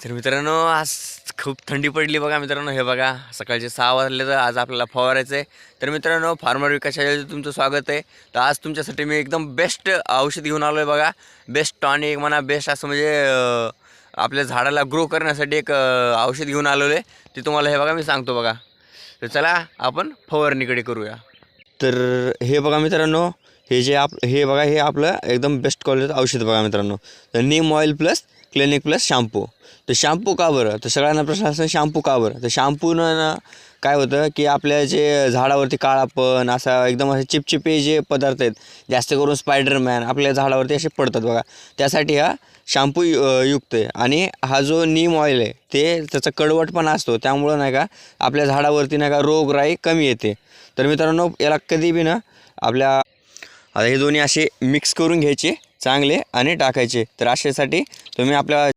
तर मित्रांनो आज खूप थंडी पडली बघा मित्रांनो. हे बघा सकाळचे 6 वाजले तर आज आपल्याला फवारायचं आहे. तर मित्रांनो फार्मर विकास चॅनलमध्ये तुमचं स्वागत आहे. तर आज तुमच्यासाठी मी एकदम बेस्ट औषध घेऊन आलो आहे बघा. बेस्ट टॉनिक म्हणा, बेस्ट असं म्हणजे आपल्या झाडाला ग्रो करण्यासाठी एक औषध घेऊन आलेलो आहे. ते तुम्हाला हे बघा मी सांगतो बघा. तर चला आपण फवारणीकडे करूया. तर हे बघा मित्रांनो, हे बघा हे आपलं एकदम बेस्ट क्वालिटीचं औषध बघा मित्रांनो. तर नीम oil plus clinic plus shampoo. तर शॅम्पू का बरं? तर सगळ्यांना प्रश्न असतो शॅम्पू का बरं? तर शॅम्पूनं काय होतं की आपल्या जे झाडावरती काळापण असा एकदम असे चिपचिपे जे पदार्थ आहेत, जास्त करून स्पायडरमॅन आपल्या झाडावरती असे पडतात बघा. त्यासाठी हा शॅम्पू युक्त आहे. आणि हा जो नीम ऑइल आहे ते त्याचा कडवटपणा असतो, त्यामुळं नाही का आपल्या झाडावरती नाही का रोगराई कमी येते. तर मित्रांनो याला कधी बी ना आपल्या आता हे दोन्ही असे मिक्स करून घ्यायचे चांगले आणि टाकायचे. तर अशासाठी तुम्ही आपल्या